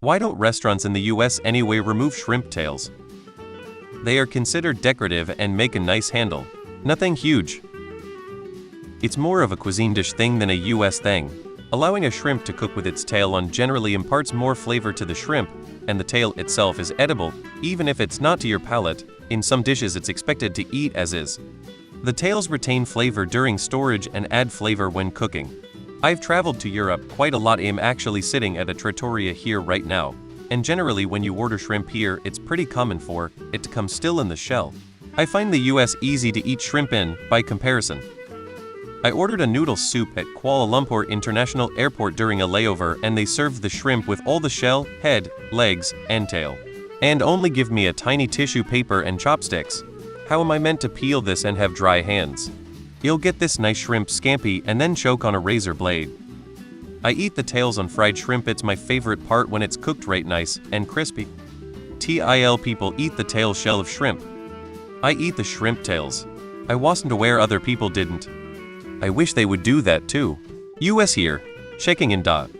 Why don't restaurants in the US anyway remove shrimp tails? They are considered decorative and make a nice handle. Nothing huge. It's more of a cuisine dish thing than a US thing. Allowing a shrimp to cook with its tail on generally imparts more flavor to the shrimp, and the tail itself is edible, even if it's not to your palate. In some dishes it's expected to eat as is. The tails retain flavor during storage and add flavor when cooking. I've traveled to Europe quite a lot. I'm actually sitting at a trattoria here right now, and generally when you order shrimp here, it's pretty common for it to come still in the shell. I find the US easy to eat shrimp in, by comparison. I ordered a noodle soup at Kuala Lumpur International Airport during a layover, and they served the shrimp with all the shell, head, legs, and tail. And only give me a tiny tissue paper and chopsticks. How am I meant to peel this and have dry hands? You'll get this nice shrimp scampi and then choke on a razor blade. I eat the tails on fried shrimp. It's my favorite part when it's cooked right nice and crispy. People eat the tail shell of shrimp. I eat the shrimp tails. I wasn't aware other people didn't. I wish they would do that too. US here. Shaking and dot.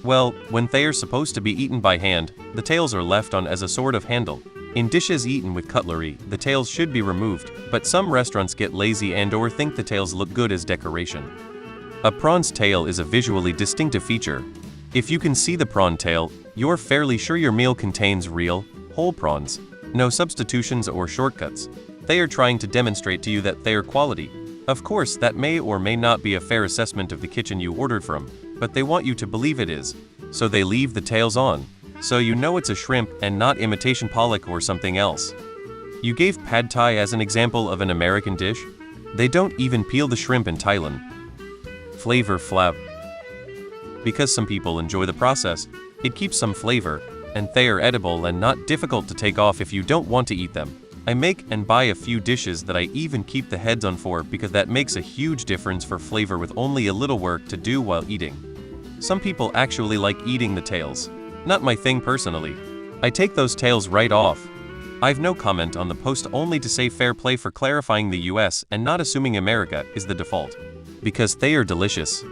Well, when they are supposed to be eaten by hand, the tails are left on as a sort of handle. In dishes eaten with cutlery, the tails should be removed, but some restaurants get lazy and/or think the tails look good as decoration. A prawn's tail is a visually distinctive feature. If you can see the prawn tail, you're fairly sure your meal contains real, whole prawns. No substitutions or shortcuts. They are trying to demonstrate to you that they are quality. Of course, that may or may not be a fair assessment of the kitchen you ordered from, but they want you to believe it is. So they leave the tails on. So you know it's a shrimp and not imitation pollock or something else. You gave pad thai as an example of an American dish? They don't even peel the shrimp in Thailand. Flavor flap. Because some people enjoy the process, it keeps some flavor, and they are edible and not difficult to take off if you don't want to eat them. I make and buy a few dishes that I even keep the heads on for because that makes a huge difference for flavor with only a little work to do while eating. Some people actually like eating the tails. Not my thing personally. I take those tails right off. I've no comment on the post, only to say fair play for clarifying the US and not assuming America is the default. Because they are delicious.